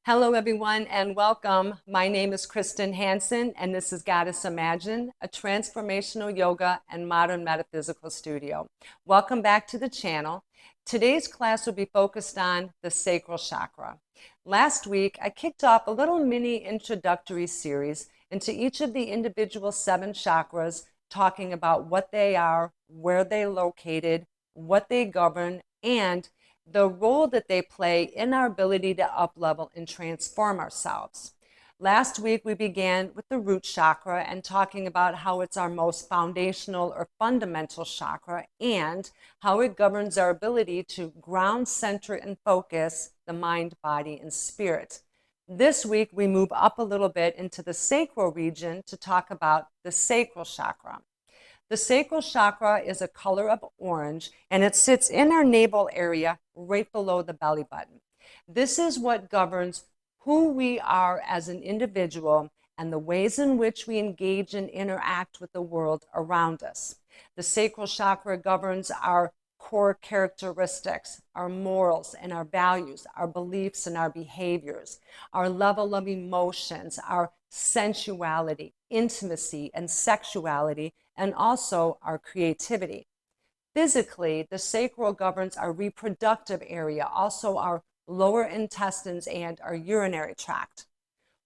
Hello, everyone, and welcome. My name is Kristen Hansen, and this is Goddess Imagine, a transformational yoga and modern metaphysical studio. Welcome back to the channel. Today's class will be focused on the sacral chakra. Last week, I kicked off a little mini introductory series into each of the individual 7 chakras, talking about what they are, where they're located, what they govern, and the role that they play in our ability to up-level and transform ourselves. Last week, we began with the root chakra and talking about how it's our most foundational or fundamental chakra and how it governs our ability to ground, center, and focus the mind, body, and spirit. This week, we move up a little bit into the sacral region to talk about the sacral chakra. The sacral chakra is a color of orange, and it sits in our navel area right below the belly button. This is what governs who we are as an individual and the ways in which we engage and interact with the world around us. The sacral chakra governs our core characteristics, our morals and our values, our beliefs and our behaviors, our level of emotions, our sensuality, intimacy, and sexuality, and also our creativity. Physically, the sacral governs our reproductive area, also our lower intestines and our urinary tract.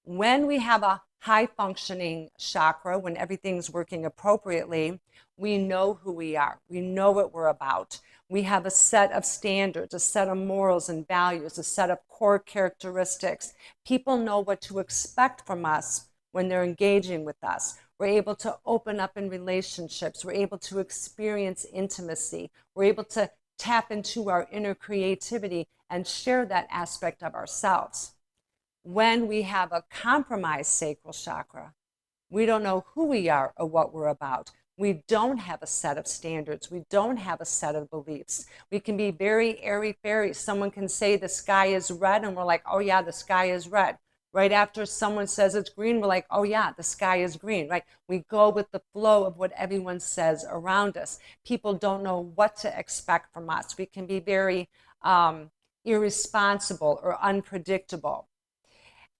When we have a high functioning chakra, when everything's working appropriately, we know who we are. We know what we're about. We have a set of standards, a set of morals and values, a set of core characteristics. People know what to expect from us when they're engaging with us. We're able to open up in relationships. We're able to experience intimacy. We're able to tap into our inner creativity and share that aspect of ourselves. When we have a compromised sacral chakra, we don't know who we are or what we're about. We don't have a set of standards. We don't have a set of beliefs. We can be very airy-fairy. Someone can say the sky is red, and we're like, oh yeah, the sky is red. Right after someone says it's green, we're like, oh yeah, the sky is green, right? We go with the flow of what everyone says around us. People don't know what to expect from us. We can be very irresponsible or unpredictable.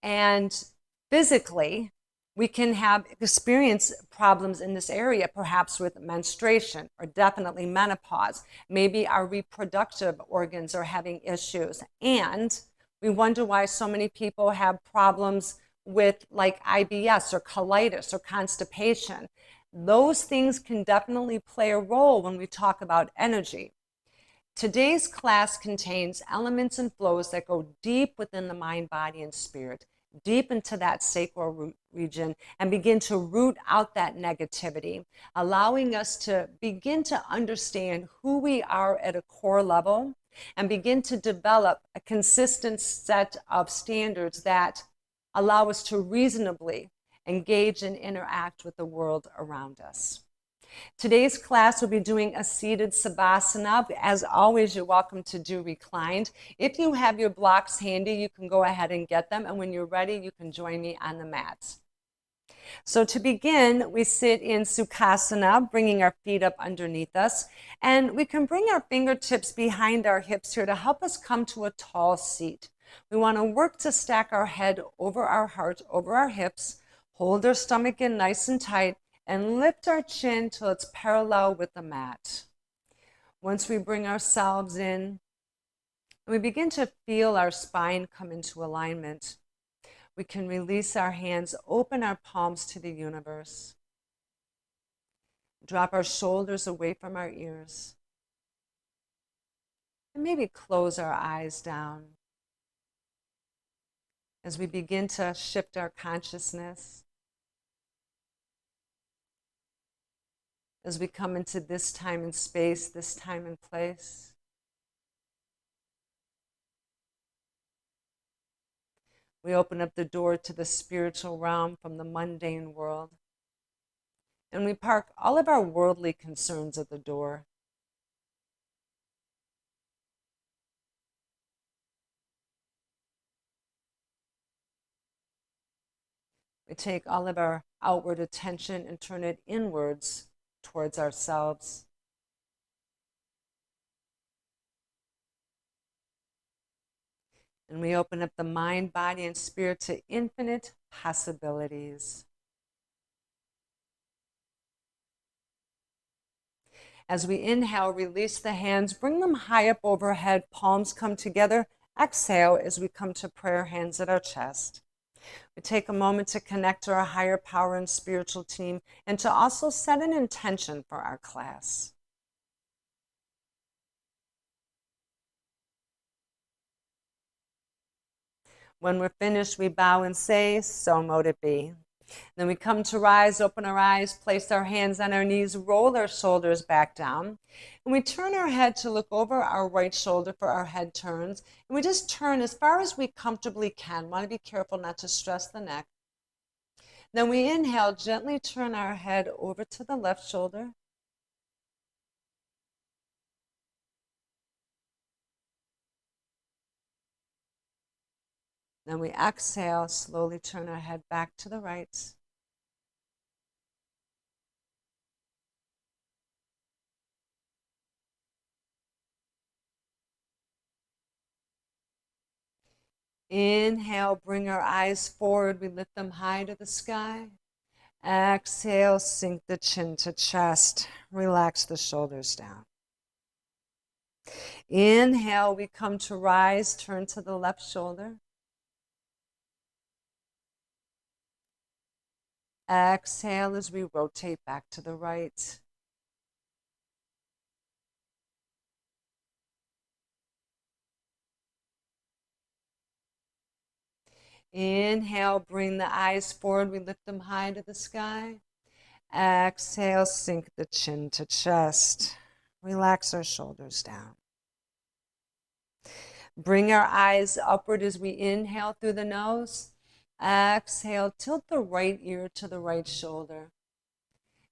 And physically, we can have experience problems in this area, perhaps with menstruation or definitely menopause. Maybe our reproductive organs are having issues. And we wonder why so many people have problems with like IBS or colitis or constipation. Those things can definitely play a role when we talk about energy. Today's class contains elements and flows that go deep within the mind, body, and spirit, deep into that sacral region, and begin to root out that negativity, allowing us to begin to understand who we are at a core level and begin to develop a consistent set of standards that allow us to reasonably engage and interact with the world around us. Today's class will be doing a seated savasana. As always, you're welcome to do reclined. If you have your blocks handy, you can go ahead and get them. And when you're ready, you can join me on the mat. So to begin, we sit in Sukhasana, bringing our feet up underneath us. And we can bring our fingertips behind our hips here to help us come to a tall seat. We want to work to stack our head over our heart, over our hips, hold our stomach in nice and tight, and lift our chin till it's parallel with the mat. Once we bring ourselves in, we begin to feel our spine come into alignment. We can release our hands, open our palms to the universe. Drop our shoulders away from our ears. And maybe close our eyes down as we begin to shift our consciousness. As we come into this time and space, this time and place. We open up the door to the spiritual realm from the mundane world. And we park all of our worldly concerns at the door. We take all of our outward attention and turn it inwards towards ourselves. And we open up the mind, body, and spirit to infinite possibilities. As we inhale, release the hands, bring them high up overhead, palms come together. Exhale as we come to prayer, hands at our chest. We take a moment to connect to our higher power and spiritual team and to also set an intention for our class. When we're finished, we bow and say, so mote it be. Then we come to rise, open our eyes, place our hands on our knees, roll our shoulders back down. And we turn our head to look over our right shoulder for our head turns. And we just turn as far as we comfortably can. Want to be careful not to stress the neck. Then we inhale, gently turn our head over to the left shoulder. Then we exhale, slowly turn our head back to the right. Inhale, bring our eyes forward. We lift them high to the sky. Exhale, sink the chin to chest. Relax the shoulders down. Inhale, we come to rise, turn to the left shoulder. Exhale as we rotate back to the right. Inhale, bring the eyes forward. We lift them high to the sky. Exhale, sink the chin to chest. Relax our shoulders down. Bring our eyes upward as we inhale through the nose. Exhale, tilt the right ear to the right shoulder.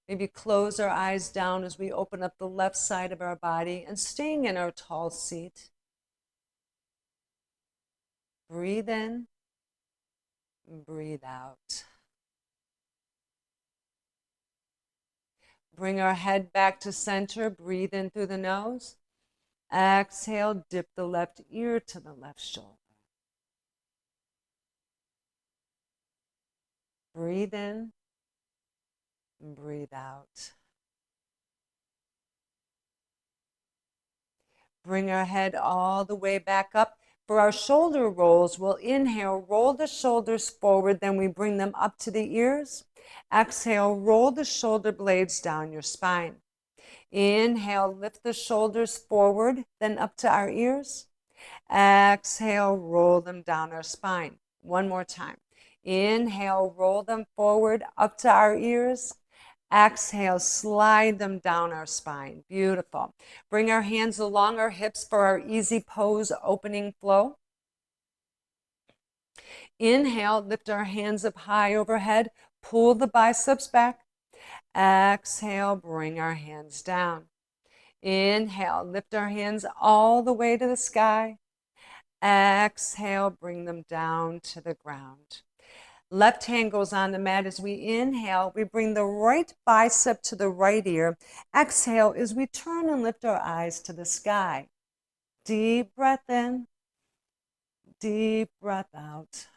Maybe close our eyes down as we open up the left side of our body and staying in our tall seat. Breathe in, breathe out. Bring our head back to center. Breathe in through the nose. Exhale, dip the left ear to the left shoulder. Breathe in, breathe out. Bring our head all the way back up. For our shoulder rolls, we'll inhale, roll the shoulders forward, then we bring them up to the ears. Exhale, roll the shoulder blades down your spine. Inhale, lift the shoulders forward, then up to our ears. Exhale, roll them down our spine. One more time. Inhale, roll them forward, up to our ears. Exhale, slide them down our spine. Beautiful. Bring our hands along our hips for our easy pose opening flow. Inhale, lift our hands up high overhead, pull the biceps back. Exhale, bring our hands down. Inhale, lift our hands all the way to the sky. Exhale, bring them down to the ground. Left hand goes on the mat as we inhale. We bring the right bicep to the right ear. Exhale as we turn and lift our eyes to the sky. Deep breath in, deep breath out.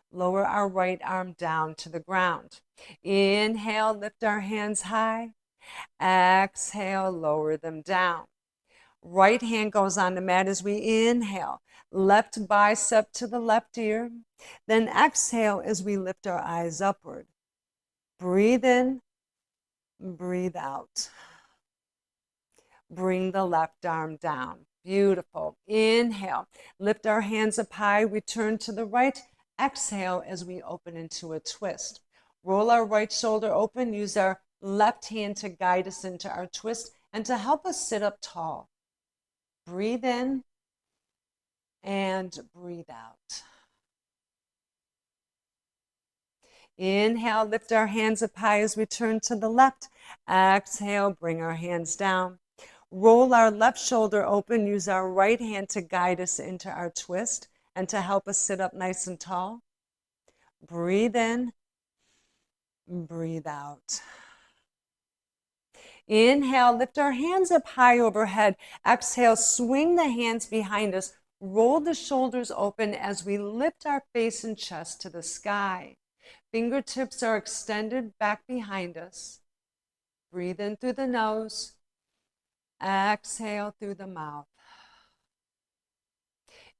Lower our right arm down to the ground. Inhale, lift our hands high. Exhale, lower them down. Right hand goes on the mat as we inhale. Left bicep to the left ear. Then exhale as we lift our eyes upward. Breathe in, breathe out. Bring the left arm down. Beautiful. Inhale. Lift our hands up high. We turn to the right. Exhale as we open into a twist. Roll our right shoulder open. Use our left hand to guide us into our twist and to help us sit up tall. Breathe in and breathe out. Inhale, lift our hands up high as we turn to the left. Exhale, bring our hands down. Roll our left shoulder open. Use our right hand to guide us into our twist and to help us sit up nice and tall. Breathe in, breathe out. Inhale, lift our hands up high overhead. Exhale, swing the hands behind us. Roll the shoulders open as we lift our face and chest to the sky. Fingertips are extended back behind us. Breathe in through the nose. Exhale through the mouth.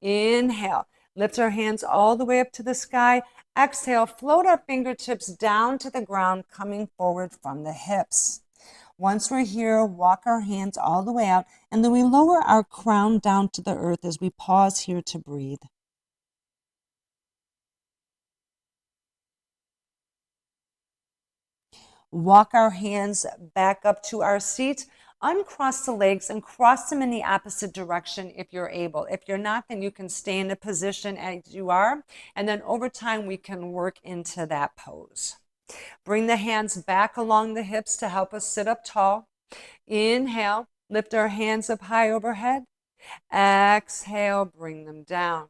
Inhale. Lift our hands all the way up to the sky. Exhale, float our fingertips down to the ground, coming forward from the hips. Once we're here, walk our hands all the way out, and then we lower our crown down to the earth as we pause here to breathe. Walk our hands back up to our seat. Uncross the legs and cross them in the opposite direction if you're able. If you're not, then you can stay in the position as you are. And then over time, we can work into that pose. Bring the hands back along the hips to help us sit up tall. Inhale, lift our hands up high overhead. Exhale, bring them down.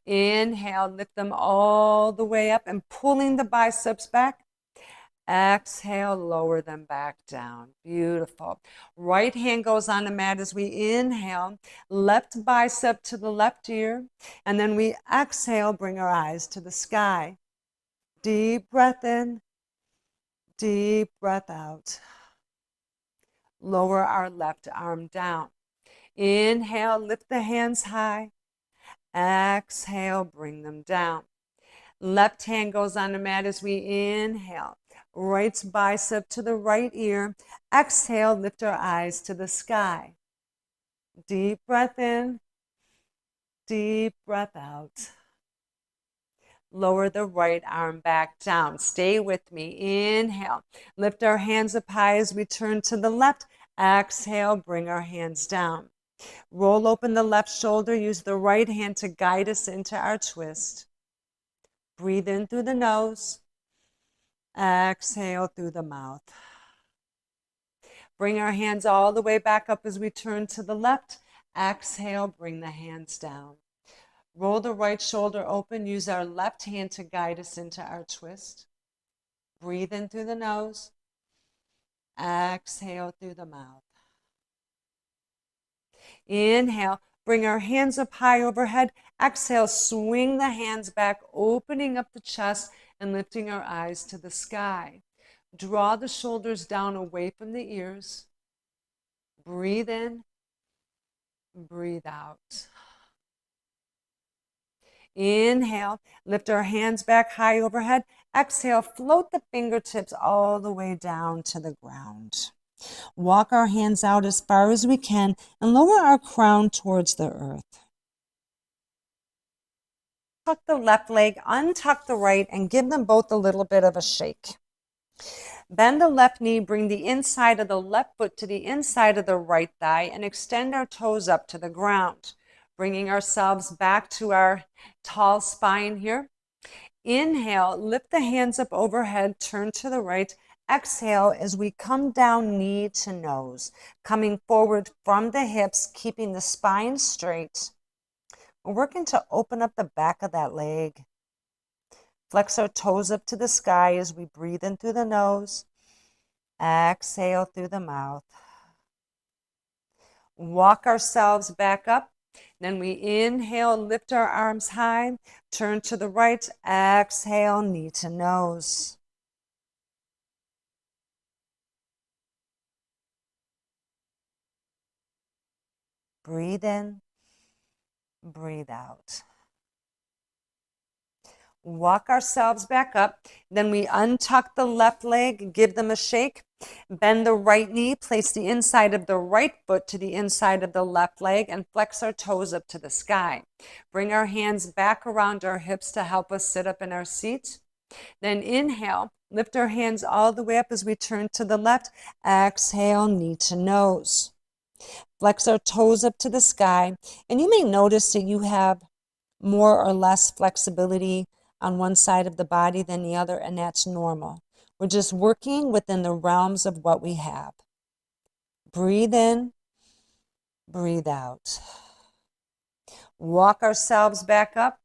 Inhale, lift them all the way up and pulling the biceps back. Exhale, lower them back down. Beautiful. Right hand goes on the mat as we inhale, left bicep to the left ear, and then we exhale, bring our eyes to the sky. Deep breath in, deep breath out. Lower our left arm down. Inhale, lift the hands high. Exhale, bring them down. Left hand goes on the mat as we inhale. Right bicep to the right ear. Exhale, lift our eyes to the sky. Deep breath in, deep breath out. Lower the right arm back down. Stay with me. Inhale. Lift our hands up high as we turn to the left. Exhale, bring our hands down. Roll open the left shoulder. Use the right hand to guide us into our twist. Breathe in through the nose. Exhale through the mouth. Bring our hands all the way back up as we turn to the left. Exhale, bring the hands down. Roll the right shoulder open. Use our left hand to guide us into our twist. Breathe in through the nose. Exhale through the mouth. Inhale, bring our hands up high overhead. Exhale, swing the hands back, opening up the chest and lifting our eyes to the sky. Draw the shoulders down away from the ears. Breathe in, breathe out. Inhale, lift our hands back high overhead. Exhale, float the fingertips all the way down to the ground. Walk our hands out as far as we can and lower our crown towards the earth. Tuck the left leg, untuck the right, and give them both a little bit of a shake. Bend the left knee, bring the inside of the left foot to the inside of the right thigh, and extend our toes up to the ground, bringing ourselves back to our tall spine here. Inhale, lift the hands up overhead, turn to the right. Exhale as we come down knee to nose, coming forward from the hips, keeping the spine straight. We're working to open up the back of that leg. Flex our toes up to the sky as we breathe in through the nose. Exhale through the mouth. Walk ourselves back up. Then we inhale, lift our arms high, turn to the right, exhale, knee to nose. Breathe in, breathe out. Walk ourselves back up. Then we untuck the left leg, give them a shake. Bend the right knee, place the inside of the right foot to the inside of the left leg, and flex our toes up to the sky. Bring our hands back around our hips to help us sit up in our seat. Then inhale, lift our hands all the way up as we turn to the left. Exhale, knee to nose. Flex our toes up to the sky. And you may notice that you have more or less flexibility on one side of the body than the other, and that's normal. We're just working within the realms of what we have. Breathe in, breathe out. Walk ourselves back up.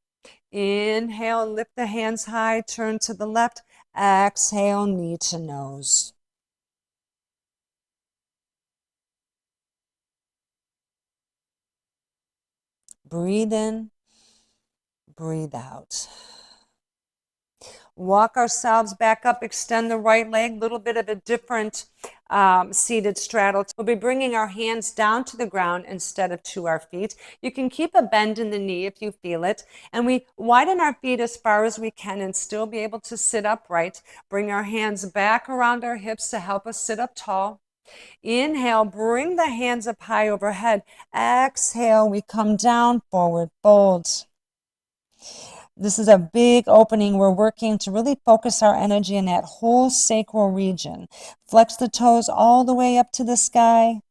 Inhale, lift the hands high, turn to the left. Exhale, knee to nose. Breathe in, breathe out. Walk ourselves back up, extend the right leg, a little bit of a different seated straddle. We'll be bringing our hands down to the ground instead of to our feet. You can keep a bend in the knee if you feel it. And we widen our feet as far as we can and still be able to sit upright. Bring our hands back around our hips to help us sit up tall. Inhale, bring the hands up high overhead. Exhale, we come down, forward fold. This is a big opening. We're working to really focus our energy in that whole sacral region. Flex the toes all the way up to the sky.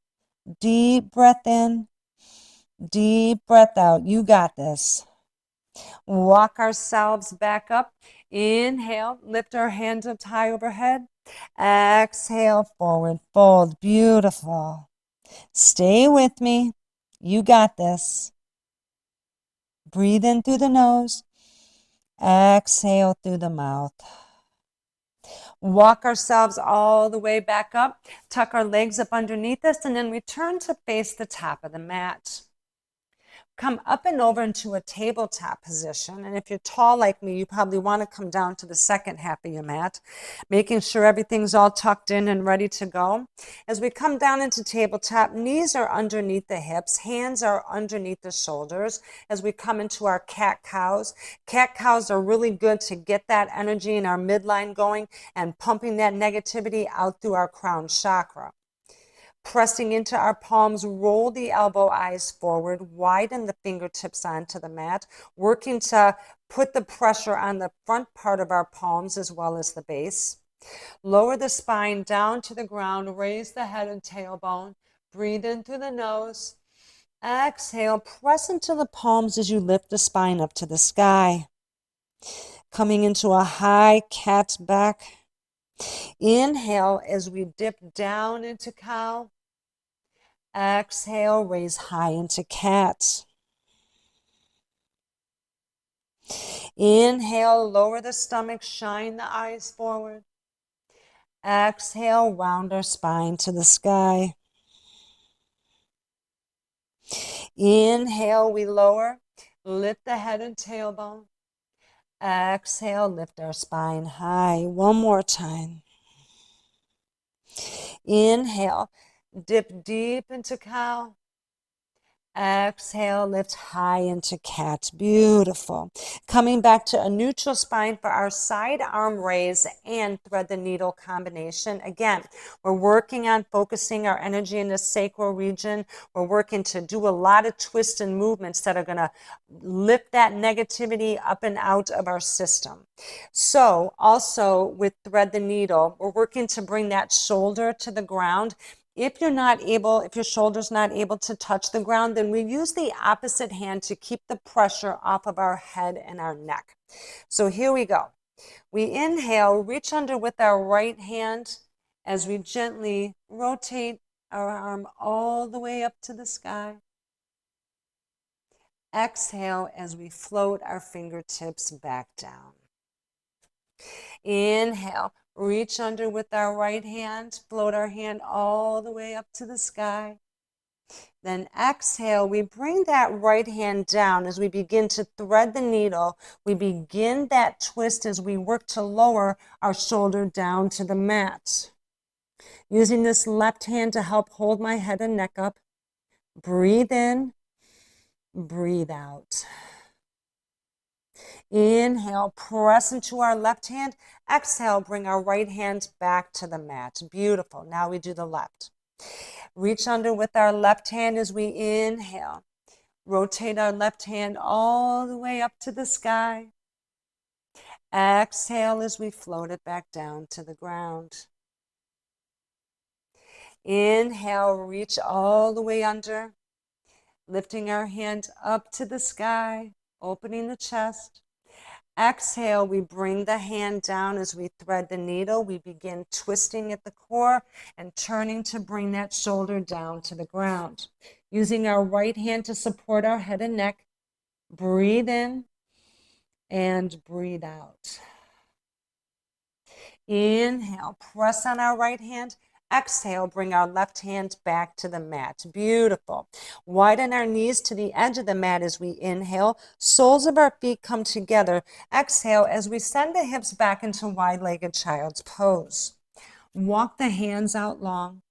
Deep breath in, deep breath out. You got this. Walk ourselves back up. Inhale, lift our hands up high overhead. Exhale, forward fold. Beautiful. Stay with me. You got this. Breathe in through the nose. Exhale through the mouth. Walk ourselves all the way back up. Tuck our legs up underneath us and then return to face the top of the mat. Come up and over into a tabletop position. And if you're tall like me, you probably want to come down to the second half of your mat, making sure everything's all tucked in and ready to go. As we come down into tabletop, knees are underneath the hips, hands are underneath the shoulders. As we come into our cat-cows are really good to get that energy in our midline going and pumping that negativity out through our crown chakra. Pressing into our palms, roll the elbow eyes forward, widen the fingertips onto the mat, working to put the pressure on the front part of our palms as well as the base. Lower the spine down to the ground, raise the head and tailbone, breathe in through the nose. Exhale, press into the palms as you lift the spine up to the sky. Coming into a high cat back. Inhale as we dip down into cow. Exhale, raise high into cat. Inhale, lower the stomach, shine the eyes forward. Exhale, round our spine to the sky. Inhale, we lower, lift the head and tailbone. Exhale, lift our spine high. One more time. Inhale, dip deep into cow. Exhale, lift high into cat. Beautiful. Coming back to a neutral spine for our side arm raise and thread the needle combination. Again, we're working on focusing our energy in the sacral region. We're working to do a lot of twists and movements that are going to lift that negativity up and out of our system. So also with thread the needle, we're working to bring that shoulder to the ground. If your shoulder's not able to touch the ground, then we use the opposite hand to keep the pressure off of our head and our neck. So here we go. We inhale, reach under with our right hand as we gently rotate our arm all the way up to the sky. Exhale as we float our fingertips back down. Inhale. Reach under with our right hand, float our hand all the way up to the sky. Then exhale, we bring that right hand down as we begin to thread the needle. We begin that twist as we work to lower our shoulder down to the mat. Using this left hand to help hold my head and neck up. Breathe in, breathe out. Inhale, press into our left hand. Exhale, bring our right hand back to the mat. Beautiful. Now we do the left. Reach under with our left hand as we inhale. Rotate our left hand all the way up to the sky. Exhale as we float it back down to the ground. Inhale, reach all the way under. Lifting our hand up to the sky, opening the chest. Exhale, we bring the hand down as we thread the needle. We begin twisting at the core and turning to bring that shoulder down to the ground. Using our right hand to support our head and neck. Breathe in and breathe out. Inhale, press on our right hand. Exhale, bring our left hand back to the mat. Beautiful. Widen our knees to the edge of the mat as we inhale. Soles of our feet come together. Exhale as we send the hips back into wide-legged child's pose. Walk the hands out long,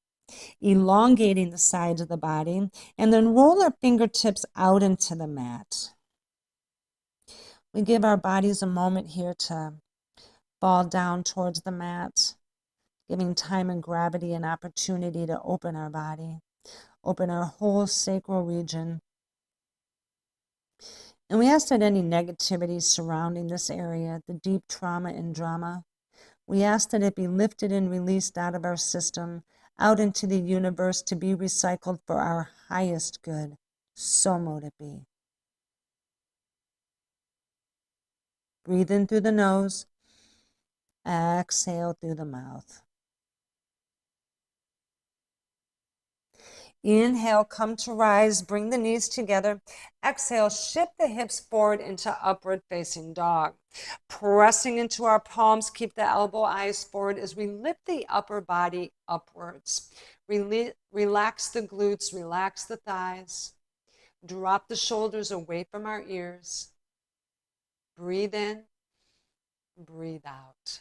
elongating the sides of the body, and then roll our fingertips out into the mat. We give our bodies a moment here to fall down towards the mat, giving time and gravity an opportunity to open our body, open our whole sacral region. And we ask that any negativity surrounding this area, the deep trauma and drama, we ask that it be lifted and released out of our system, out into the universe to be recycled for our highest good. So mote it be. Breathe in through the nose, exhale through the mouth. Inhale, come to rise, bring the knees together. Exhale, shift the hips forward into upward facing dog. Pressing into our palms, keep the elbow eyes forward as we lift the upper body upwards. Relax the glutes, relax the thighs. Drop the shoulders away from our ears. Breathe in, breathe out.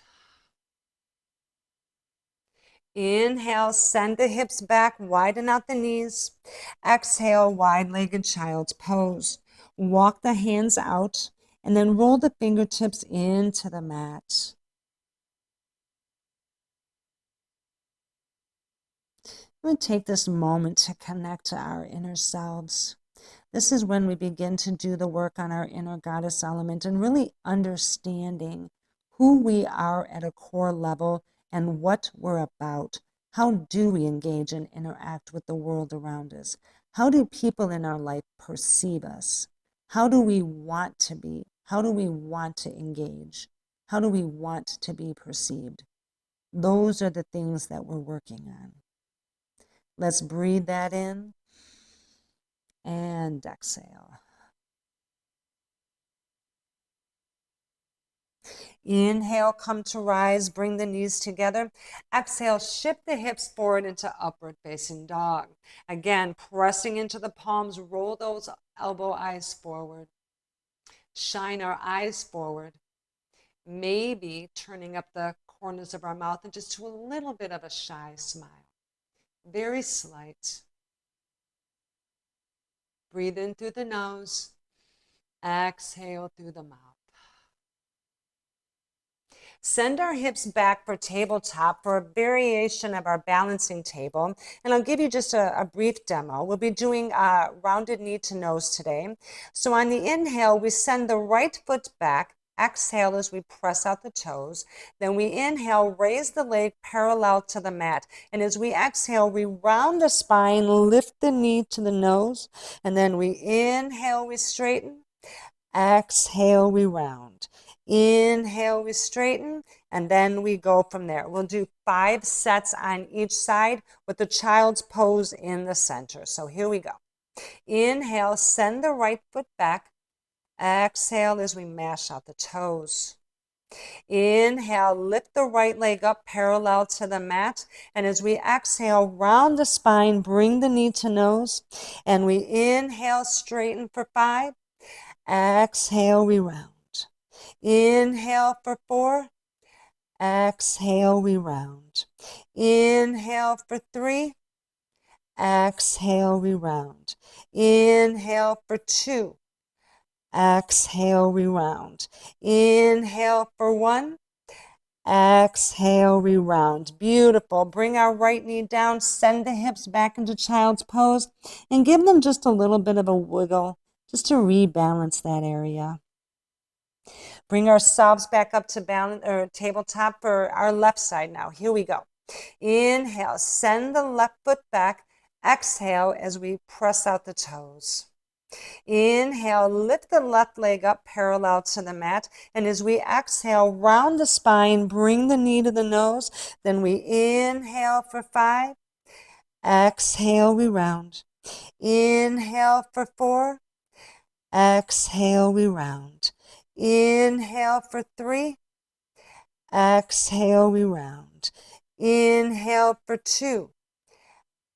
Inhale, send the hips back, widen out the knees. Exhale, wide-legged child's pose. Walk the hands out and then roll the fingertips into the mat. I'm going to take this moment to connect to our inner selves. This is when we begin to do the work on our inner goddess element and really understanding who we are at a core level and what we're about. How do we engage and interact with the world around us? How do people in our life perceive us? How do we want to be? How do we want to engage? How do we want to be perceived? Those are the things that we're working on. Let's breathe that in and exhale. Inhale, come to rise, bring the knees together. Exhale, shift the hips forward into upward facing dog. Again, pressing into the palms, roll those elbow eyes forward. Shine our eyes forward. Maybe turning up the corners of our mouth and just to a little bit of a shy smile. Very slight. Breathe in through the nose. Exhale through the mouth. Send our hips back for tabletop for a variation of our balancing table. And I'll give you just a brief demo. We'll be doing rounded knee to nose today. So on the inhale, we send the right foot back. Exhale as we press out the toes. Then we inhale, raise the leg parallel to the mat. And as we exhale, we round the spine, lift the knee to the nose. And then we inhale, we straighten. Exhale, we round. Inhale, we straighten, and then we go from there. We'll do 5 sets on each side with the child's pose in the center. So here we go. Inhale, send the right foot back. Exhale as we mash out the toes. Inhale, lift the right leg up parallel to the mat. And as we exhale, round the spine, bring the knee to nose. And we inhale, straighten for 5. Exhale, we round. Inhale for 4. Exhale, we round. Inhale for 3. Exhale, we round. Inhale for 2. Exhale, we round. Inhale for 1. Exhale, we round. Beautiful. Bring our right knee down, send the hips back into child's pose, and give them just a little bit of a wiggle, just to rebalance that area. Bring ourselves back up to balance or tabletop for our left side now. Here we go. Inhale, send the left foot back. Exhale as we press out the toes. Inhale, lift the left leg up parallel to the mat. And as we exhale, round the spine, bring the knee to the nose. Then we inhale for 5. Exhale, we round. Inhale for 4. Exhale, we round. Inhale for 3. Exhale, we round. Inhale for 2.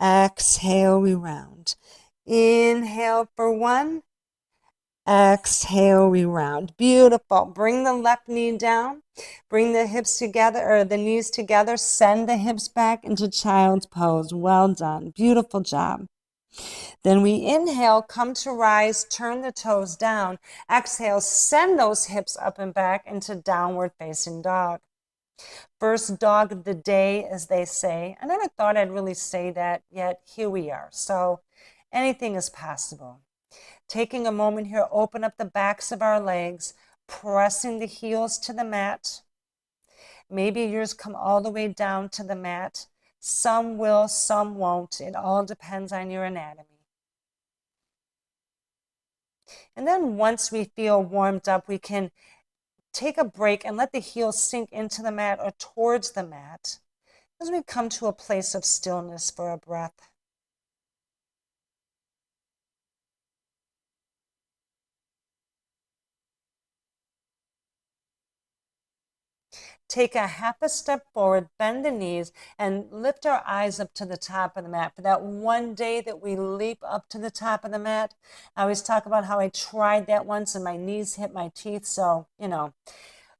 Exhale, we round. Inhale for 1. Exhale, we round. Beautiful. Bring the left knee down. Bring the hips together, or the knees together. Send the hips back into child's pose. Well done. Beautiful job. Then we inhale, come to rise, turn the toes down. Exhale, send those hips up and back into downward facing dog. First dog of the day, as they say. I never thought I'd really say that, yet here we are. So anything is possible. Taking a moment here, open up the backs of our legs, pressing the heels to the mat. Maybe yours come all the way down to the mat. Some will, some won't. It all depends on your anatomy. And then once we feel warmed up, we can take a break and let the heels sink into the mat or towards the mat as we come to a place of stillness for a breath. Take a half a step forward, bend the knees, and lift our eyes up to the top of the mat. For that one day that we leap up to the top of the mat, I always talk about how I tried that once and my knees hit my teeth. So,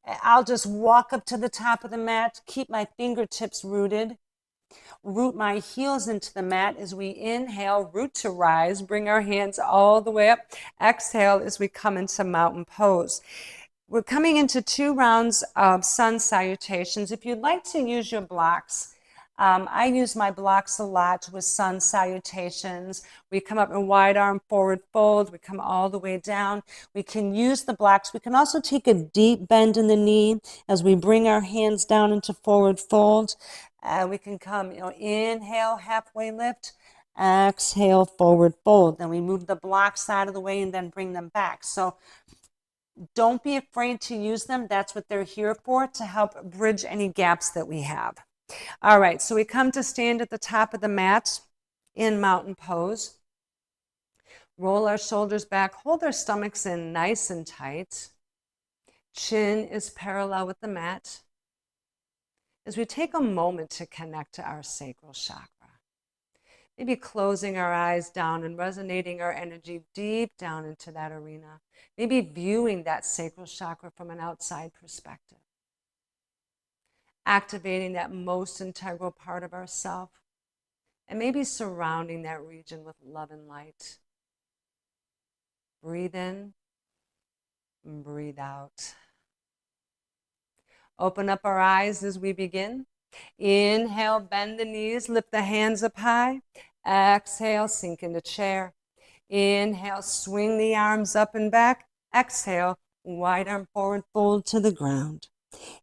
I'll just walk up to the top of the mat, keep my fingertips rooted, root my heels into the mat as we inhale, root to rise, bring our hands all the way up. Exhale as we come into mountain pose. We're coming into 2 rounds of sun salutations. If you'd like to use your blocks, I use my blocks a lot with sun salutations. We come up in wide arm forward fold. We come all the way down. We can use the blocks. We can also take a deep bend in the knee as we bring our hands down into forward fold. We can come, inhale, halfway lift. Exhale, forward fold. Then we move the blocks out of the way and then bring them back. So don't be afraid to use them. That's what they're here for, to help bridge any gaps that we have. All right, so we come to stand at the top of the mat in mountain pose. Roll our shoulders back, hold our stomachs in nice and tight. Chin is parallel with the mat. As we take a moment to connect to our sacral chakra. Maybe closing our eyes down and resonating our energy deep down into that arena. Maybe viewing that sacral chakra from an outside perspective. Activating that most integral part of ourself. And maybe surrounding that region with love and light. Breathe in and breathe out. Open up our eyes as we begin. Inhale, bend the knees, lift the hands up high. Exhale, sink into chair. Inhale, swing the arms up and back. Exhale, wide arm forward, fold to the ground.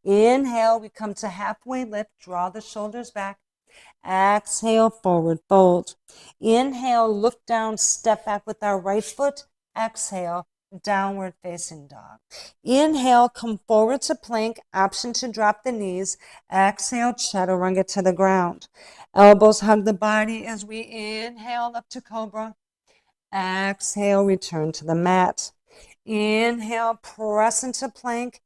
Inhale, we come to halfway lift, draw the shoulders back. Exhale, forward fold. Inhale, look down, step back with our right foot. Exhale, downward facing dog. Inhale, come forward to plank, option to drop the knees. Exhale, chaturanga to the ground. Elbows hug the body as we inhale up to cobra. Exhale, return to the mat. Inhale, press into plank.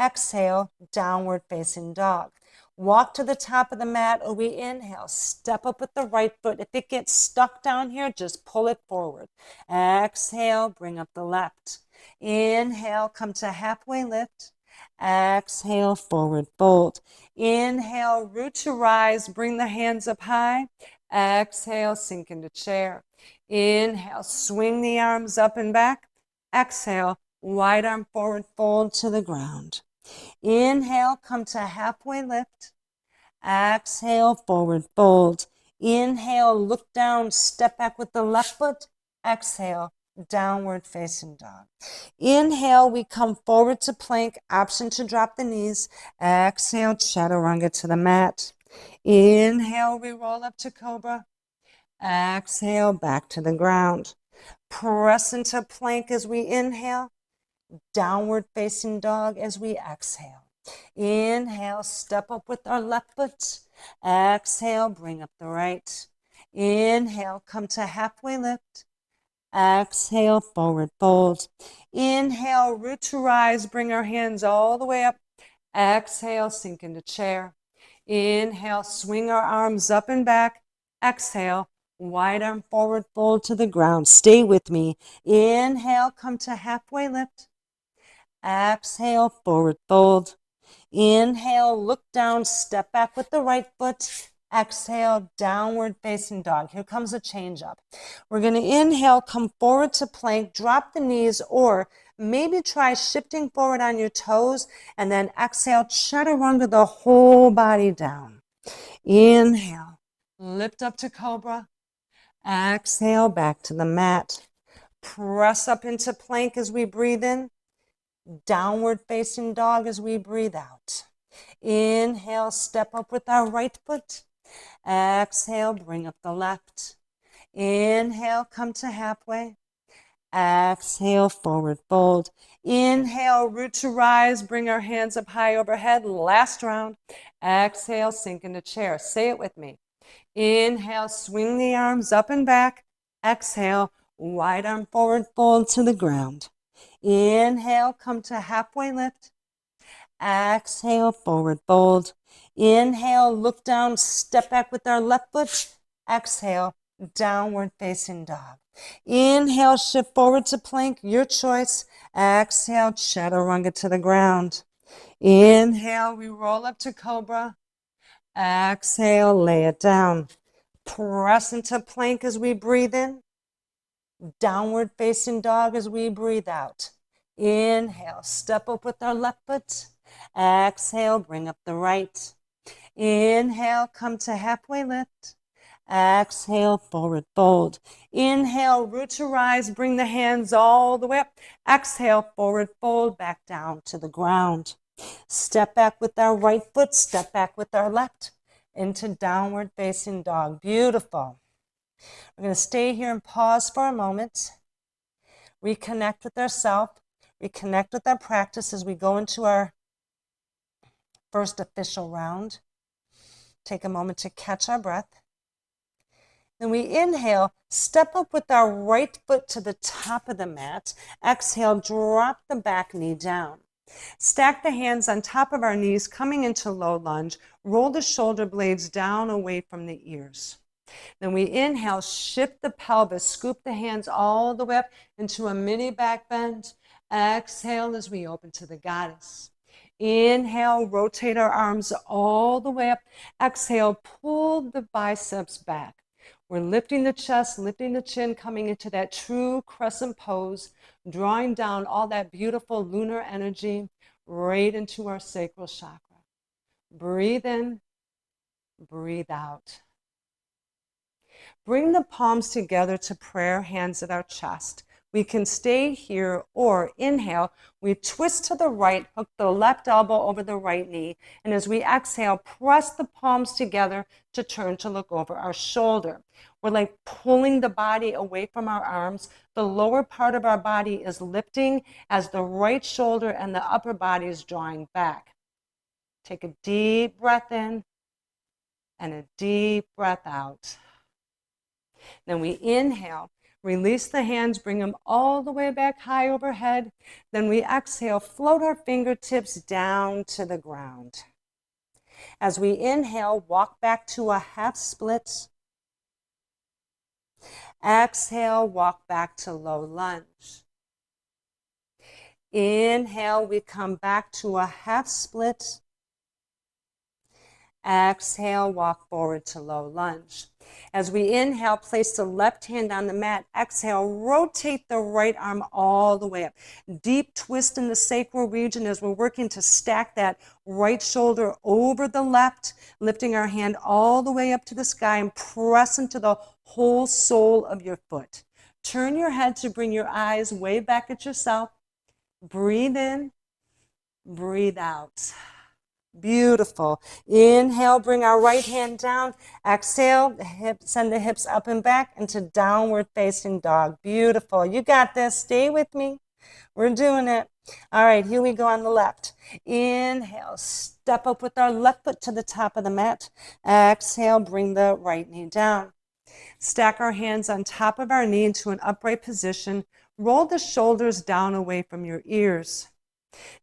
Exhale, downward facing dog. Walk to the top of the mat, or we inhale, step up with the right foot. If it gets stuck down here, just pull it forward. Exhale, bring up the left. Inhale, come to halfway lift. Exhale, forward fold. Inhale, root to rise, bring the hands up high. Exhale, sink into chair. Inhale, swing the arms up and back. Exhale, wide arm forward fold to the ground. Inhale, come to halfway lift. Exhale, forward fold. Inhale, look down, step back with the left foot. Exhale, downward facing dog. Inhale, we come forward to plank, option to drop the knees. Exhale, chaturanga to the mat. Inhale, we roll up to cobra. Exhale, back to the ground. Press into plank as we inhale. Downward facing dog as we exhale. Inhale, step up with our left foot. Exhale, bring up the right. Inhale, come to halfway lift. Exhale, forward fold. Inhale, root to rise, bring our hands all the way up. Exhale, sink into chair. Inhale, swing our arms up and back. Exhale, wide arm forward fold to the ground. Stay with me. Inhale, come to halfway lift. Exhale, forward fold. Inhale, look down, step back with the right foot. Exhale, downward facing dog. Here comes a change up. We're going to inhale, come forward to plank, drop the knees, or maybe try shifting forward on your toes, and then exhale, chaturanga the whole body down. Inhale, lift up to cobra. Exhale, back to the mat. Press up into plank as we breathe in. Downward facing dog as we breathe out. Inhale, step up with our right foot. Exhale, bring up the left. Inhale, come to halfway. Exhale, forward fold. Inhale, root to rise. Bring our hands up high overhead. Last round. Exhale, sink into chair. Say it with me. Inhale, swing the arms up and back. Exhale, wide arm forward fold to the ground. Inhale, come to halfway lift. Exhale, forward fold. Inhale, look down, step back with our left foot. Exhale, downward facing dog. Inhale, shift forward to plank, your choice. Exhale, chaturanga to the ground. Inhale, we roll up to cobra. Exhale, lay it down. Press into plank as we breathe in. Downward facing dog as we breathe out. Inhale, step up with our left foot. Exhale, bring up the right. Inhale, come to halfway lift. Exhale, forward fold. Inhale, root to rise, bring the hands all the way up. Exhale, forward fold, back down to the ground. Step back with our right foot, step back with our left into downward facing dog. Beautiful. We're going to stay here and pause for a moment. Reconnect with ourselves. Reconnect with our practice as we go into our first official round. Take a moment to catch our breath. Then we inhale, step up with our right foot to the top of the mat. Exhale, drop the back knee down. Stack the hands on top of our knees, coming into low lunge. Roll the shoulder blades down away from the ears. Then we inhale, shift the pelvis, scoop the hands all the way up into a mini back bend. Exhale as we open to the goddess. Inhale, rotate our arms all the way up. Exhale, pull the biceps back. We're lifting the chest, lifting the chin, coming into that true crescent pose, drawing down all that beautiful lunar energy right into our sacral chakra. Breathe in, breathe out. Bring the palms together to prayer, hands at our chest. We can stay here or inhale, we twist to the right, hook the left elbow over the right knee, and as we exhale, press the palms together to turn to look over our shoulder. We're like pulling the body away from our arms. The lower part of our body is lifting as the right shoulder and the upper body is drawing back. Take a deep breath in and a deep breath out. Then we inhale, release the hands, bring them all the way back high overhead. Then we exhale, float our fingertips down to the ground. As we inhale, walk back to a half split. Exhale, walk back to low lunge. Inhale, we come back to a half split. Exhale, walk forward to low lunge. As we inhale, place the left hand on the mat. Exhale, rotate the right arm all the way up. Deep twist in the sacral region as we're working to stack that right shoulder over the left, lifting our hand all the way up to the sky and press into the whole sole of your foot. Turn your head to bring your eyes way back at yourself. Breathe in, breathe out. Beautiful. Inhale, bring our right hand down. Exhale, send the hips up and back into downward facing dog. Beautiful. You got this. Stay with me. We're doing it. All right, here we go on the left. Inhale, step up with our left foot to the top of the mat. Exhale, bring the right knee down. Stack our hands on top of our knee into an upright position. Roll the shoulders down away from your ears.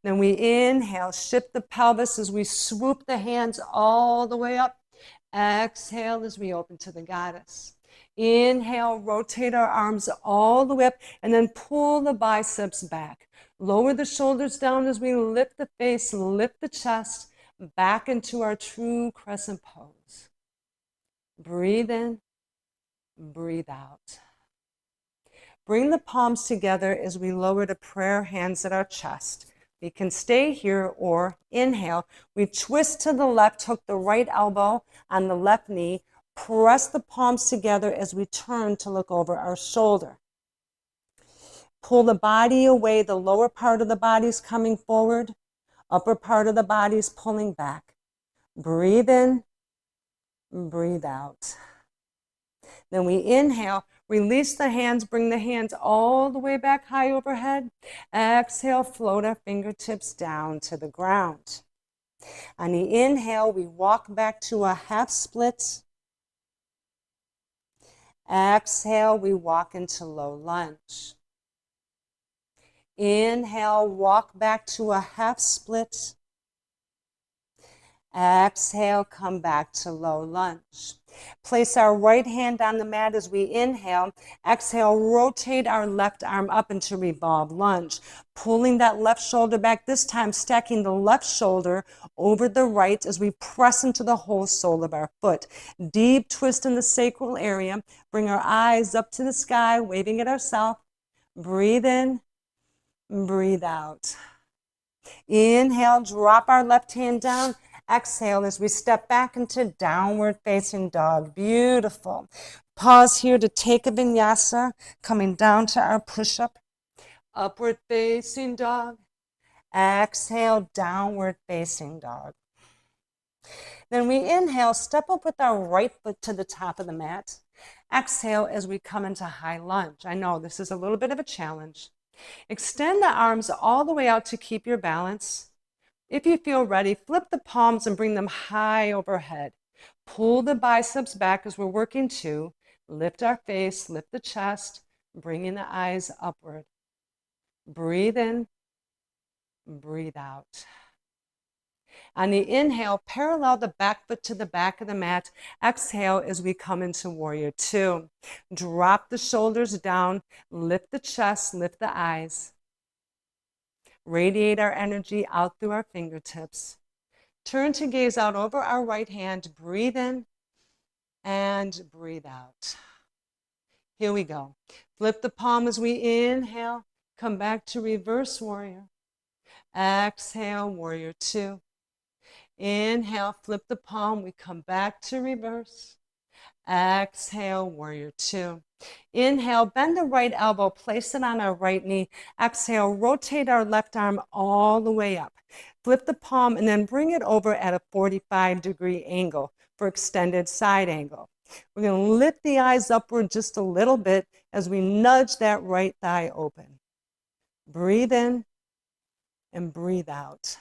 Then we inhale, shift the pelvis as we swoop the hands all the way up. Exhale as we open to the goddess. Inhale, rotate our arms all the way up, and then pull the biceps back. Lower the shoulders down as we lift the face, lift the chest, back into our true crescent pose. Breathe in, breathe out. Bring the palms together as we lower to prayer hands at our chest. We can stay here or inhale. We twist to the left, hook the right elbow on the left knee, press the palms together as we turn to look over our shoulder. Pull the body away, the lower part of the body is coming forward, upper part of the body is pulling back. Breathe in, breathe out. Then we inhale, release the hands, bring the hands all the way back high overhead. Exhale, float our fingertips down to the ground. On the inhale, we walk back to a half split. Exhale, we walk into low lunge. Inhale, walk back to a half split. Exhale, come back to low lunge. Place our right hand on the mat as we inhale. Exhale, rotate our left arm up into revolve lunge. Pulling that left shoulder back, this time stacking the left shoulder over the right as we press into the whole sole of our foot. Deep twist in the sacral area. Bring our eyes up to the sky, waving at ourselves. Breathe in, breathe out. Inhale, drop our left hand down. Exhale as we step back into downward facing dog. Beautiful. Pause here to take a vinyasa, coming down to our push-up. Upward facing dog. Exhale, downward facing dog. Then we inhale, step up with our right foot to the top of the mat. Exhale as we come into high lunge. I know this is a little bit of a challenge. Extend the arms all the way out to keep your balance. If you feel ready, flip the palms and bring them high overhead. Pull the biceps back as we're working two. Lift our face, lift the chest, bringing the eyes upward. Breathe in, breathe out. On the inhale, parallel the back foot to the back of the mat. Exhale as we come into warrior two. Drop the shoulders down, lift the chest, lift the eyes. Radiate our energy out through our fingertips. Turn to gaze out over our right hand. Breathe in and breathe out. Here we go. Flip the palm as we inhale. Come back to reverse warrior. Exhale, warrior two. Inhale, flip the palm. We come back to reverse. Exhale, warrior two. Inhale, bend the right elbow, place it on our right knee. Exhale, rotate our left arm all the way up. Flip the palm and then bring it over at a 45-degree angle for extended side angle. We're going to lift the eyes upward just a little bit as we nudge that right thigh open. Breathe in and breathe out.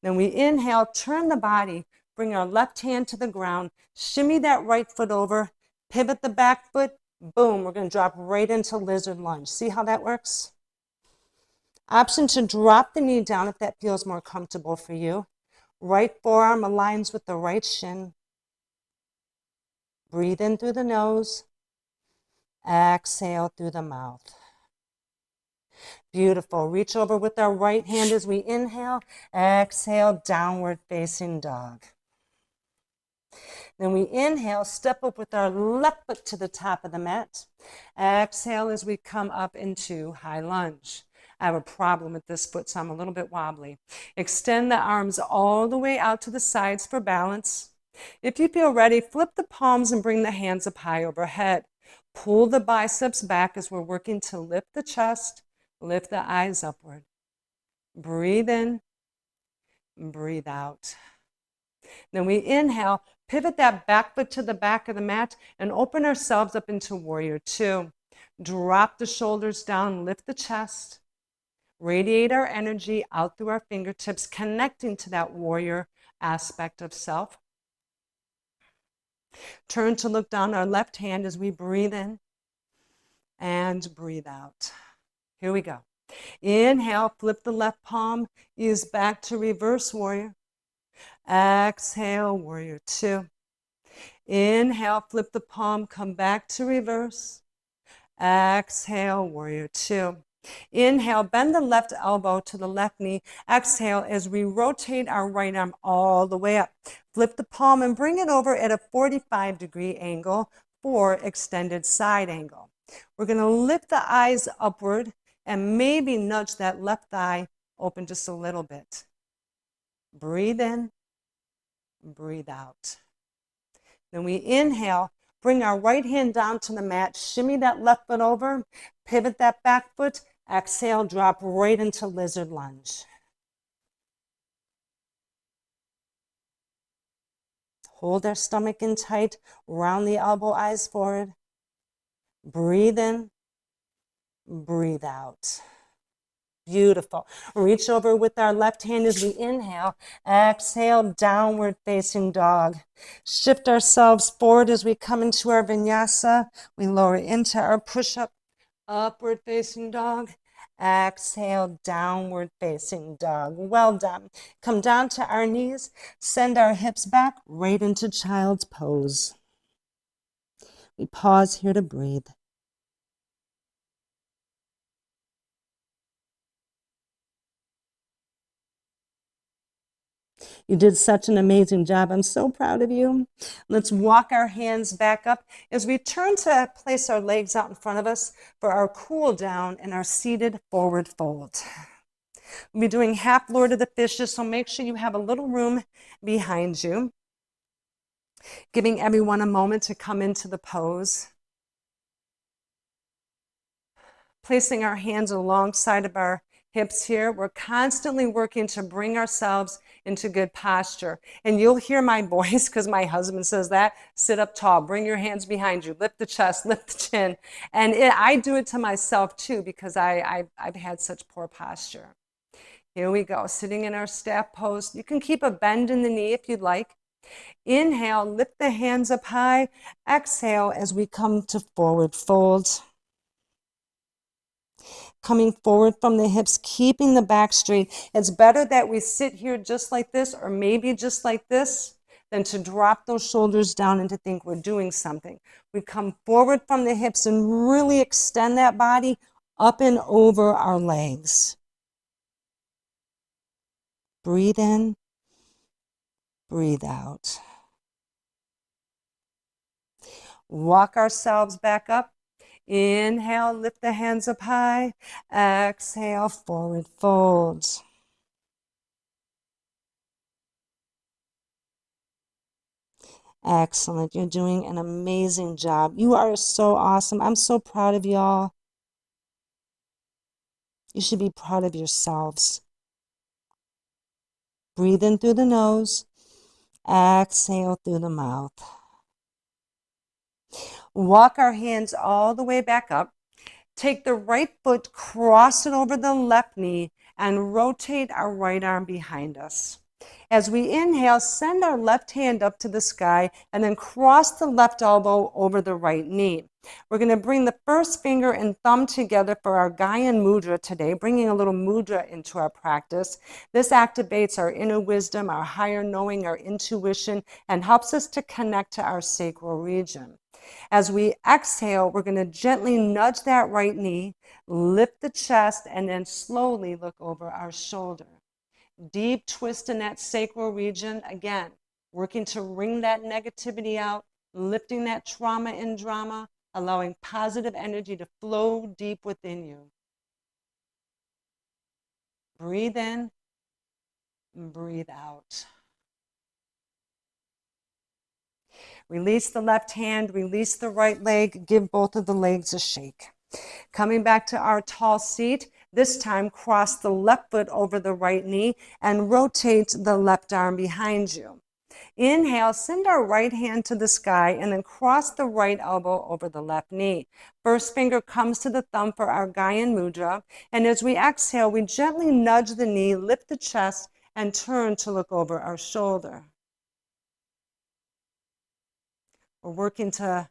Then we inhale, turn the body, bring our left hand to the ground, shimmy that right foot over, pivot the back foot, boom, we're going to drop right into lizard lunge. See how that works? Option to drop the knee down if that feels more comfortable for you. Right forearm aligns with the right shin. Breathe in through the nose. Exhale through the mouth. Beautiful. Reach over with our right hand as we inhale. Exhale, downward facing dog. Then we inhale, step up with our left foot to the top of the mat. Exhale as we come up into high lunge. I have a problem with this foot, so I'm a little bit wobbly. Extend the arms all the way out to the sides for balance. If you feel ready, flip the palms and bring the hands up high overhead. Pull the biceps back as we're working to lift the chest, lift the eyes upward. Breathe in, breathe out. Then we inhale, pivot that back foot to the back of the mat and open ourselves up into warrior two. Drop the shoulders down, lift the chest. Radiate our energy out through our fingertips, connecting to that warrior aspect of self. Turn to look down our left hand as we breathe in and breathe out. Here we go. Inhale, flip the left palm, ease back to reverse warrior. Exhale, warrior two. Inhale, flip the palm, come back to reverse. Exhale, warrior two. Inhale, bend the left elbow to the left knee. Exhale as we rotate our right arm all the way up. Flip the palm and bring it over at a 45-degree angle for extended side angle. We're going to lift the eyes upward and maybe nudge that left thigh open just a little bit. Breathe in, breathe out. Then we inhale, bring our right hand down to the mat, shimmy that left foot over, pivot that back foot, exhale, drop right into lizard lunge. Hold our stomach in tight, round the elbow, eyes forward. Breathe in, breathe out. Beautiful. Reach over with our left hand as we inhale. Exhale, downward facing dog. Shift ourselves forward as we come into our vinyasa. We lower into our push-up. Upward facing dog. Exhale, downward facing dog. Well done. Come down to our knees. Send our hips back right into child's pose. We pause here to breathe. You did such an amazing job. I'm so proud of you. Let's walk our hands back up as we turn to place our legs out in front of us for our cool down and our seated forward fold. We'll be doing half Lord of the Fishes, so make sure you have a little room behind you. Giving everyone a moment to come into the pose. Placing our hands alongside of our hips here. We're constantly working to bring ourselves into good posture. And you'll hear my voice because my husband says that. Sit up tall, bring your hands behind you, lift the chest, lift the chin. And I do it to myself too because I've had such poor posture. Here we go, sitting in our staff pose. You can keep a bend in the knee if you'd like. Inhale, lift the hands up high. Exhale as we come to forward fold. Coming forward from the hips, keeping the back straight. It's better that we sit here just like this or maybe just like this than to drop those shoulders down and to think we're doing something. We come forward from the hips and really extend that body up and over our legs. Breathe in, breathe out. Walk ourselves back up. Inhale, lift the hands up high. Exhale, forward fold. Excellent. You're doing an amazing job. You are so awesome. I'm so proud of y'all. You should be proud of yourselves. Breathe in through the nose. Exhale through the mouth. Walk our hands all the way back up. Take the right foot, cross it over the left knee, and rotate our right arm behind us. As we inhale, send our left hand up to the sky and then cross the left elbow over the right knee. We're going to bring the first finger and thumb together for our Gyan Mudra today, bringing a little mudra into our practice. This activates our inner wisdom, our higher knowing, our intuition, and helps us to connect to our sacral region. As we exhale, we're going to gently nudge that right knee, lift the chest, and then slowly look over our shoulder. Deep twist in that sacral region. Again, working to wring that negativity out, lifting that trauma and drama, allowing positive energy to flow deep within you. Breathe in, breathe out. Release the left hand, release the right leg, give both of the legs a shake. Coming back to our tall seat, this time cross the left foot over the right knee and rotate the left arm behind you. Inhale, send our right hand to the sky and then cross the right elbow over the left knee. First finger comes to the thumb for our Gyan Mudra. And as we exhale, we gently nudge the knee, lift the chest, and turn to look over our shoulder. We're working to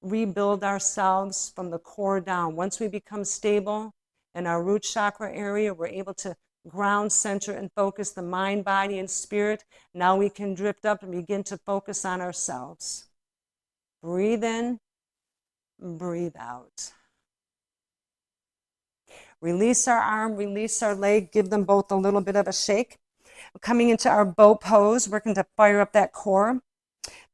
rebuild ourselves from the core down. Once we become stable in our root chakra area. We're able to ground, center, and focus the mind, body, and spirit. Now we can drift up and begin to focus on ourselves. Breathe in, breathe out. Release our arm, release our leg, give them both a little bit of a shake. Coming into our boat pose, working to fire up that core.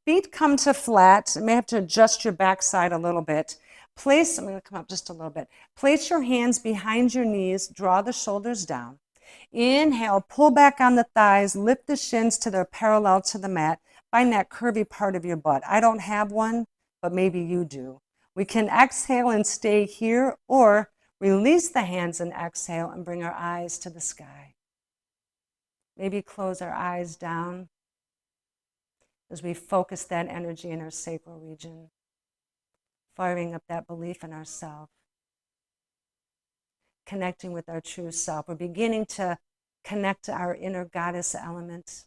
Feet come to flat. You may have to adjust your backside a little bit. I'm going to come up just a little bit. Place your hands behind your knees, draw the shoulders down. Inhale, pull back on the thighs, lift the shins to their parallel to the mat. Find that curvy part of your butt. I don't have one, but maybe you do. We can exhale and stay here, or release the hands and exhale and bring our eyes to the sky. Maybe close our eyes down as we focus that energy in our sacral region, firing up that belief in ourselves, connecting with our true self. We're beginning to connect to our inner goddess element,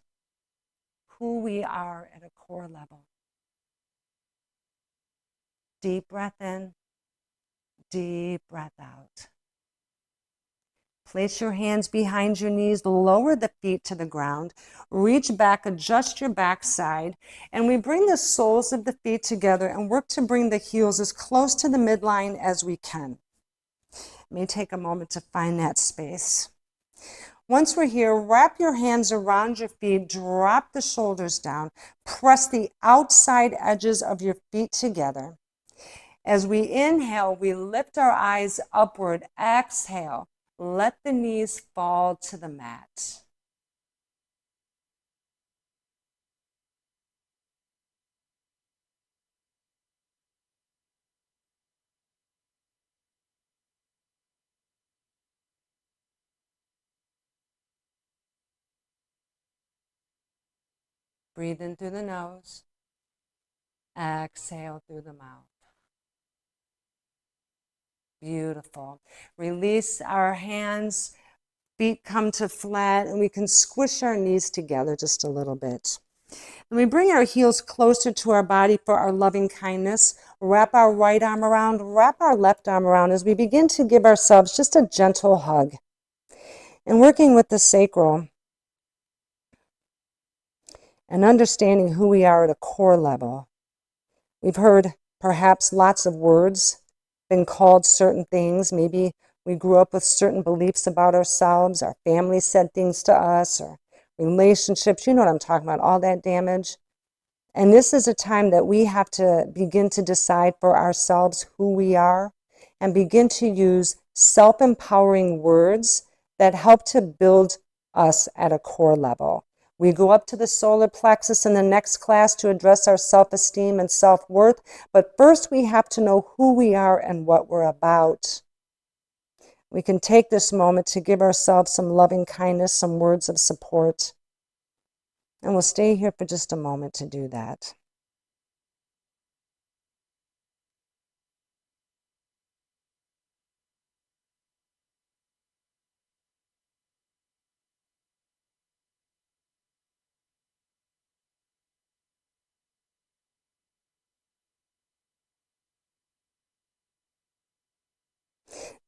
who we are at a core level. Deep breath in, deep breath out. Place your hands behind your knees, lower the feet to the ground, reach back, adjust your backside, and we bring the soles of the feet together and work to bring the heels as close to the midline as we can. It may take a moment to find that space. Once we're here, wrap your hands around your feet, drop the shoulders down, press the outside edges of your feet together. As we inhale, we lift our eyes upward, exhale. Let the knees fall to the mat. Breathe in through the nose. Exhale through the mouth. Beautiful. Release our hands. Feet come to flat, and we can squish our knees together just a little bit. And we bring our heels closer to our body for our loving kindness. Wrap our right arm around, wrap our left arm around as we begin to give ourselves just a gentle hug. And working with the sacral and understanding who we are at a core level. We've heard perhaps lots of words, been called certain things. Maybe we grew up with certain beliefs about ourselves. Our family said things to us, or relationships. You know what I'm talking about, all that damage. And this is a time that we have to begin to decide for ourselves who we are and begin to use self-empowering words that help to build us at a core level. We go up to the solar plexus in the next class to address our self-esteem and self-worth, but first we have to know who we are and what we're about. We can take this moment to give ourselves some loving kindness, some words of support. And we'll stay here for just a moment to do that.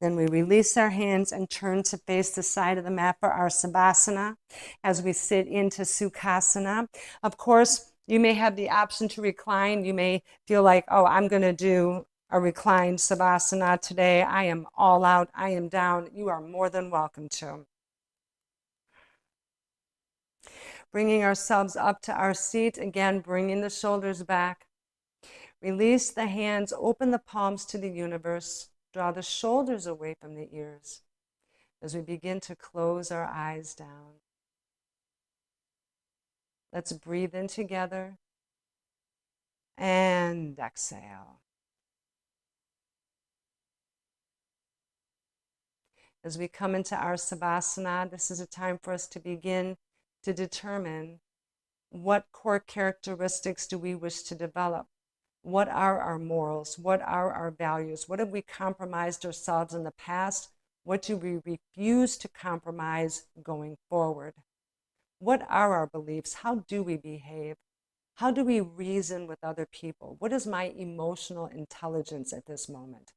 Then we release our hands and turn to face the side of the mat for our Savasana as we sit into Sukhasana. Of course, you may have the option to recline. You may feel like, oh, I'm going to do a reclined Savasana today. I am all out. I am down. You are more than welcome to. Bringing ourselves up to our seat. Again, bringing the shoulders back. Release the hands. Open the palms to the universe. Draw the shoulders away from the ears as we begin to close our eyes down. Let's breathe in together and exhale. As we come into our Savasana, this is a time for us to begin to determine what core characteristics do we wish to develop. What are our morals? What are our values? What have we compromised ourselves in the past? What do we refuse to compromise going forward? What are our beliefs? How do we behave? How do we reason with other people? What is my emotional intelligence at this moment?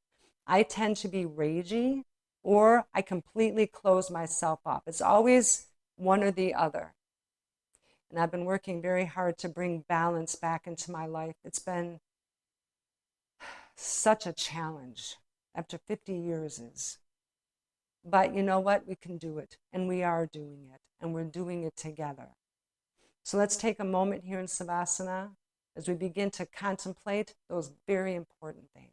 I tend to be ragey. or I completely close myself off. It's always one or the other. And I've been working very hard to bring balance back into my life. It's been such a challenge after 50 years. But you know what? We can do it, and we are doing it, and we're doing it together. So let's take a moment here in Savasana as we begin to contemplate those very important things.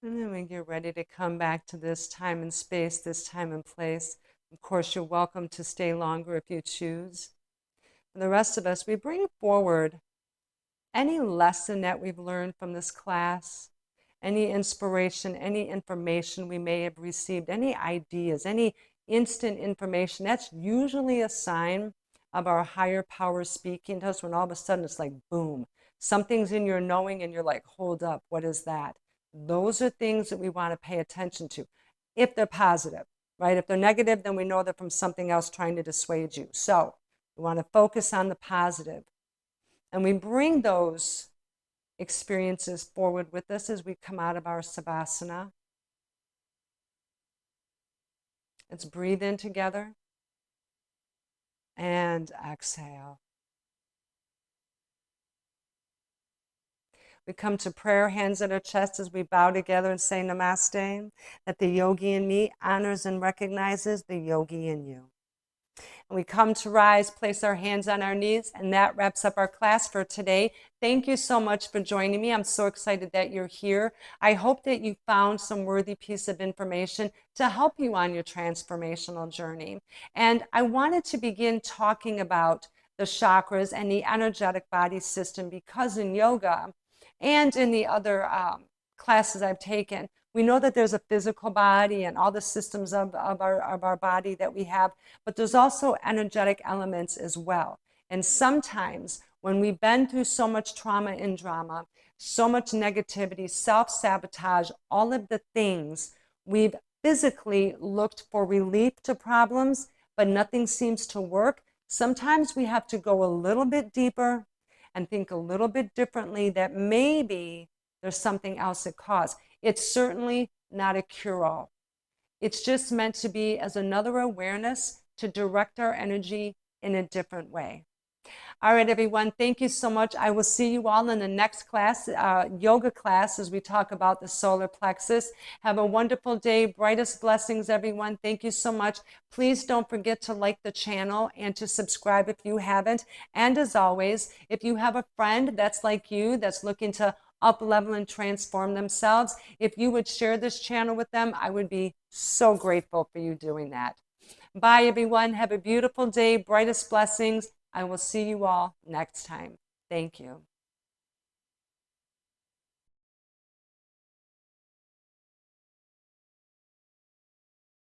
And then we get ready to come back to this time and space, this time and place. Of course, you're welcome to stay longer if you choose. For the rest of us, we bring forward any lesson that we've learned from this class, any inspiration, any information we may have received, any ideas, any instant information. That's usually a sign of our higher power speaking to us when all of a sudden it's like, boom, something's in your knowing and you're like, hold up, what is that? Those are things that we want to pay attention to if they're positive, right? If they're negative, then we know they're from something else trying to dissuade you. So we want to focus on the positive. And we bring those experiences forward with us as we come out of our Savasana. Let's breathe in together and exhale. We come to prayer, hands at our chest as we bow together and say Namaste, that the yogi in me honors and recognizes the yogi in you. And we come to rise, place our hands on our knees, and that wraps up our class for today. Thank you so much for joining me. I'm so excited that you're here. I hope that you found some worthy piece of information to help you on your transformational journey. And I wanted to begin talking about the chakras and the energetic body system because in yoga and in the other classes I've taken, we know that there's a physical body and all the systems of our body that we have, but there's also energetic elements as well. And sometimes when we've been through so much trauma and drama, so much negativity, self-sabotage, all of the things, we've physically looked for relief to problems, but nothing seems to work. Sometimes we have to go a little bit deeper and think a little bit differently that maybe there's something else at cause. It's certainly not a cure-all. It's just meant to be as another awareness to direct our energy in a different way. All right, everyone, thank you so much. I will see you all in the next class, yoga class, as we talk about the solar plexus. Have a wonderful day. Brightest blessings, everyone. Thank you so much. Please don't forget to like the channel and to subscribe if you haven't. And as always, if you have a friend that's like you, that's looking to up level and transform themselves, if you would share this channel with them, I would be so grateful for you doing that. Bye, everyone. Have a beautiful day. Brightest blessings. I will see you all next time. Thank you.